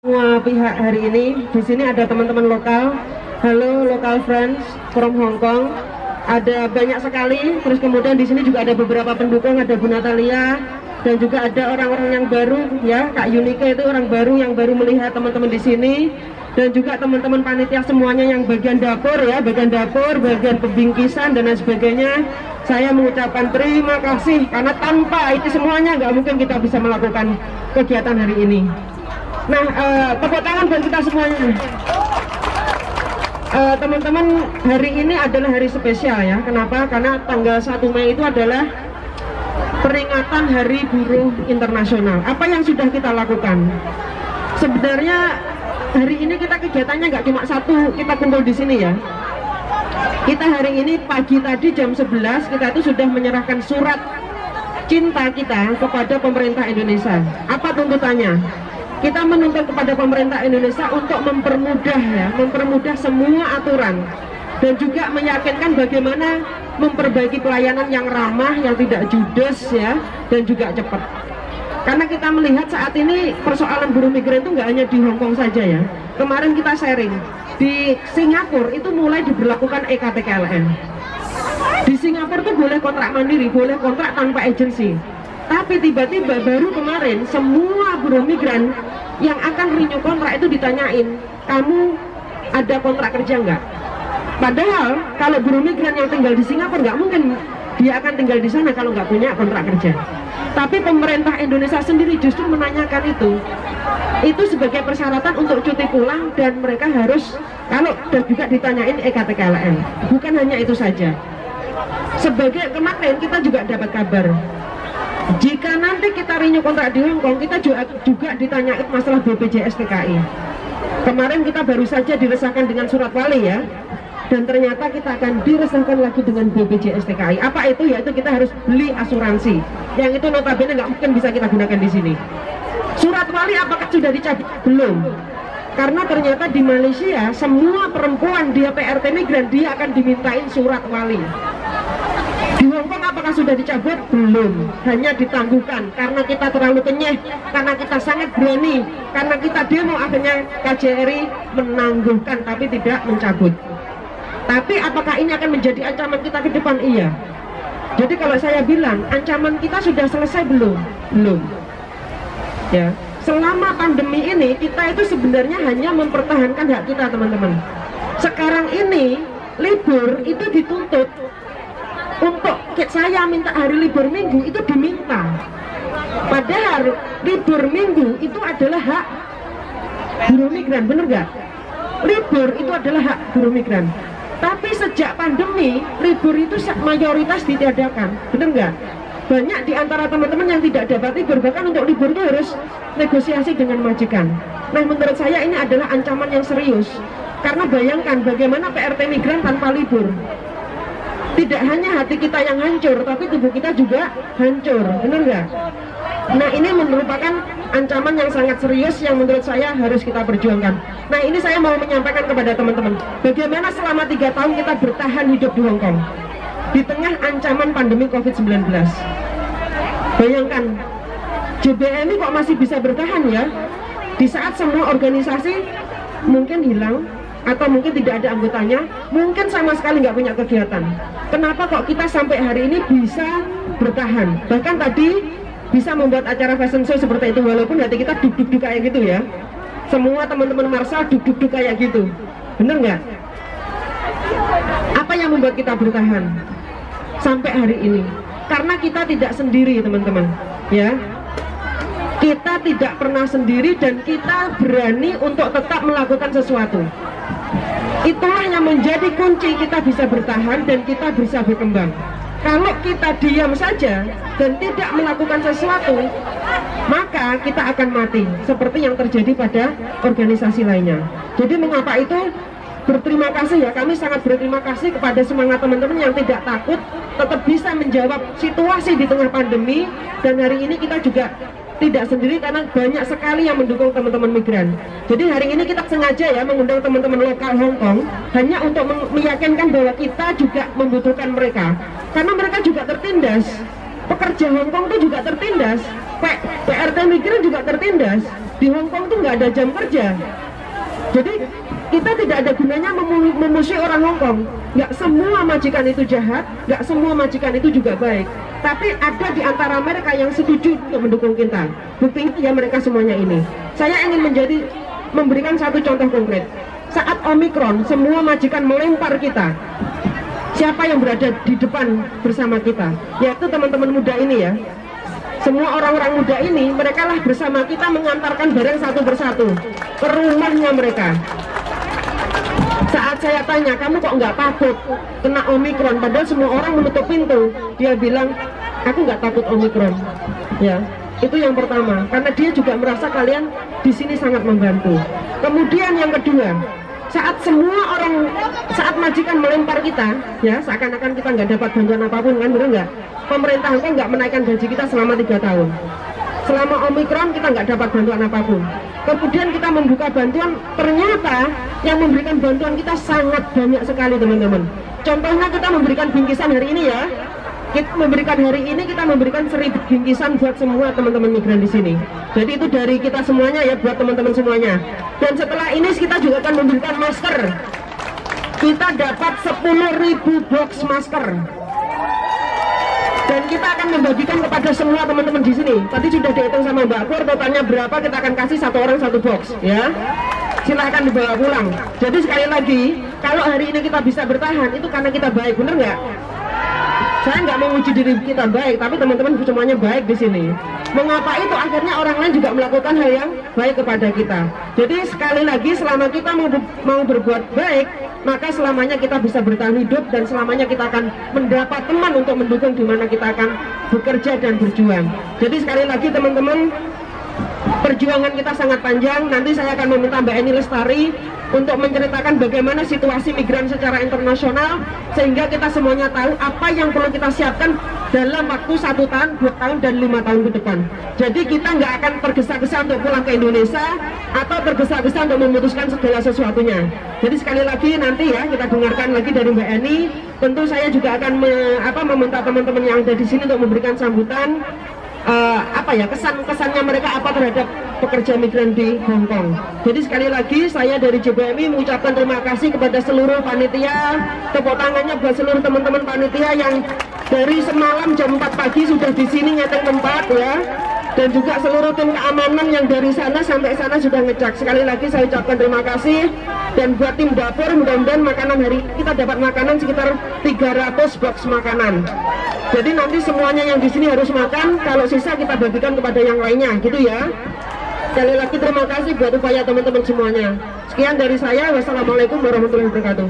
Semua pihak hari ini. Di sini ada teman-teman lokal. Halo local friends from Hong Kong. Ada banyak sekali. Terus kemudian di sini juga ada beberapa pendukung, ada Bu Natalia dan juga ada orang-orang yang baru ya, Kak Yunike itu orang baru yang baru melihat teman-teman di sini, dan juga teman-teman panitia semuanya yang bagian dapur ya, bagian pembingkisan dan lain sebagainya. Saya mengucapkan terima kasih karena tanpa itu semuanya nggak mungkin kita bisa melakukan kegiatan hari ini. Nah, tepuk tangan buat kita semuanya. Teman-teman, hari ini adalah hari spesial ya. Kenapa? Karena tanggal 1 Mei itu adalah peringatan Hari Buruh Internasional. Apa yang sudah kita lakukan? Sebenarnya hari ini kita kegiatannya nggak cuma satu, kita kumpul di sini ya. Kita hari ini pagi tadi jam 11 kita itu sudah menyerahkan surat cinta kita kepada pemerintah Indonesia. Apa tuntutannya? Kita menuntut kepada pemerintah Indonesia untuk mempermudah semua aturan dan juga meyakinkan bagaimana memperbaiki pelayanan yang ramah, yang tidak judes ya, dan juga cepat. Karena kita melihat saat ini persoalan buruh migran itu nggak hanya di Hong Kong saja ya. Kemarin kita sharing di Singapura itu mulai diberlakukan EKTKLN. Di Singapura itu boleh kontrak mandiri, boleh kontrak tanpa agensi. Tapi tiba-tiba baru kemarin semua buruh migran yang akan renew kontrak itu ditanyain, kamu ada kontrak kerja nggak? Padahal kalau buruh migran yang tinggal di Singapura nggak mungkin dia akan tinggal di sana kalau nggak punya kontrak kerja. Tapi pemerintah Indonesia sendiri justru menanyakan itu sebagai persyaratan untuk cuti pulang, dan mereka harus dan juga ditanyain EKTKLN. Bukan hanya itu saja. Sebagai kemarin kita juga dapat kabar, jika nanti kita renew kontrak di Hong Kong, kita juga ditanyain masalah BPJS TKI. Kemarin kita baru saja diresahkan dengan surat wali ya, dan ternyata kita akan diresahkan lagi dengan BPJS TKI. Apa itu? Yaitu kita harus beli asuransi, yang itu notabene nggak mungkin bisa kita gunakan di sini. Surat wali apakah sudah dicabut? Belum. Karena ternyata di Malaysia semua perempuan dia PRT migran dia akan dimintain surat wali. Di Hong Kong apakah sudah dicabut? Belum, hanya ditangguhkan karena kita terlalu kenyeh, karena kita sangat berani, karena kita demo, akhirnya KJRI menangguhkan tapi tidak mencabut. Tapi apakah ini akan menjadi ancaman kita ke depan? Iya. Jadi kalau saya bilang ancaman kita sudah selesai belum? Belum. Ya, selama pandemi ini kita itu sebenarnya hanya mempertahankan hak kita teman-teman. Sekarang ini libur itu dituntut. Untuk saya minta hari libur minggu itu diminta. Padahal libur minggu itu adalah hak buruh migran, bener nggak? Libur itu adalah hak buruh migran. Tapi sejak pandemi, libur itu mayoritas ditiadakan, bener nggak? Banyak di antara teman-teman yang tidak dapat libur, bahkan untuk libur itu harus negosiasi dengan majikan. Nah, menurut saya ini adalah ancaman yang serius. Karena bayangkan bagaimana PRT migran tanpa libur. Tidak hanya hati kita yang hancur, tapi tubuh kita juga hancur, benar nggak? Nah, ini merupakan ancaman yang sangat serius yang menurut saya harus kita perjuangkan. Nah, ini saya mau menyampaikan kepada teman-teman, bagaimana selama 3 tahun kita bertahan hidup di Hong Kong di tengah ancaman pandemi COVID-19. Bayangkan, JBNI kok masih bisa bertahan ya, di saat semua organisasi mungkin hilang, atau mungkin tidak ada anggotanya, mungkin sama sekali nggak punya kegiatan. Kenapa kok kita sampai hari ini bisa bertahan? Bahkan tadi bisa membuat acara fashion show seperti itu, walaupun hati kita duk-duk kayak gitu ya. Semua teman-teman Marsha duk-duk kayak gitu, bener nggak? Apa yang membuat kita bertahan sampai hari ini? Karena kita tidak sendiri teman-teman, ya. Kita tidak pernah sendiri dan kita berani untuk tetap melakukan sesuatu. Itulah yang menjadi kunci kita bisa bertahan dan kita bisa berkembang. Kalau kita diam saja dan tidak melakukan sesuatu, maka kita akan mati seperti yang terjadi pada organisasi lainnya. Jadi mengapa itu? Berterima kasih ya, kami sangat berterima kasih kepada semangat teman-teman yang tidak takut, tetap bisa menjawab situasi di tengah pandemi. Dan hari ini kita juga tidak sendiri karena banyak sekali yang mendukung teman-teman migran. Jadi hari ini kita sengaja ya mengundang teman-teman lokal Hong Kong hanya untuk meyakinkan bahwa kita juga membutuhkan mereka, karena mereka juga tertindas. Pekerja Hong Kong itu juga tertindas, PRT migran juga tertindas. Di Hong Kong tuh nggak ada jam kerja. Jadi kita tidak ada gunanya memusuhi orang Hong Kong. Nggak semua majikan itu jahat, nggak semua majikan itu juga baik. Tapi ada di antara mereka yang setuju untuk mendukung kita. Buktinya ya mereka semuanya ini. Saya ingin memberikan satu contoh konkret. Saat Omikron, semua majikan melempar kita. Siapa yang berada di depan bersama kita? Yaitu teman-teman muda ini ya. Semua orang-orang muda ini, mereka lah bersama kita mengantarkan barang satu persatu ke rumahnya mereka. Saat saya tanya, kamu kok nggak takut kena Omikron? Padahal semua orang menutup pintu. Dia bilang, aku nggak takut Omikron. Ya, itu yang pertama. Karena dia juga merasa kalian di sini sangat membantu. Kemudian yang kedua, saat majikan melempar kita, ya seakan-akan kita nggak dapat bantuan apapun, kan benar nggak? Pemerintah Hongkong nggak menaikkan gaji kita selama 3 tahun. Selama Omikron kita nggak dapat bantuan apapun. Kemudian kita membuka bantuan, ternyata yang memberikan bantuan kita sangat banyak sekali teman-teman. Contohnya kita memberikan bingkisan hari ini ya. Kita memberikan 1000 bingkisan buat semua teman-teman migran di sini. Jadi itu dari kita semuanya ya, buat teman-teman semuanya. Dan setelah ini kita juga akan memberikan masker. Kita dapat 10.000 box masker. Dan kita akan membagikan kepada semua teman-teman di sini. Tadi sudah dihitung sama Mbak Pur, totalnya berapa, kita akan kasih satu orang 1 box ya. Silahkan dibawa pulang. Jadi sekali lagi, kalau hari ini kita bisa bertahan, itu karena kita baik, bener nggak? Saya nggak menguji diri kita baik, tapi teman-teman semuanya baik di sini. Mengapa itu? Akhirnya orang lain juga melakukan hal yang baik kepada kita. Jadi sekali lagi, selama kita mau berbuat baik, maka selamanya kita bisa bertahan hidup dan selamanya kita akan mendapat teman untuk mendukung di mana kita akan bekerja dan berjuang. Jadi sekali lagi teman-teman, perjuangan kita sangat panjang. Nanti saya akan meminta Mbak Eni Lestari untuk menceritakan bagaimana situasi migran secara internasional, sehingga kita semuanya tahu apa yang perlu kita siapkan dalam waktu 1 tahun, 2 tahun, dan 5 tahun ke depan. Jadi kita nggak akan tergesa-gesa untuk pulang ke Indonesia atau tergesa-gesa untuk memutuskan segala sesuatunya. Jadi sekali lagi nanti ya kita dengarkan lagi dari Mbak Eni. Tentu saya juga akan meminta teman-teman yang ada di sini untuk memberikan sambutan. Kesan-kesannya mereka apa terhadap pekerja migran di Hong Kong. Jadi sekali lagi saya dari JBMI mengucapkan terima kasih kepada seluruh panitia. Tepuk tangannya buat seluruh teman-teman panitia yang dari semalam jam 4 pagi sudah di sini nyeting tempat ya. Dan juga seluruh tim keamanan yang dari sana sampai sana sudah ngecek. Sekali lagi saya ucapkan terima kasih. Dan buat tim dapur, mudah-mudahan makanan hari ini kita dapat makanan sekitar 300 box makanan. Jadi nanti semuanya yang di sini harus makan, kalau sisa kita bagikan kepada yang lainnya, gitu ya. Sekali lagi terima kasih buat upaya teman-teman semuanya. Sekian dari saya, wassalamualaikum warahmatullahi wabarakatuh.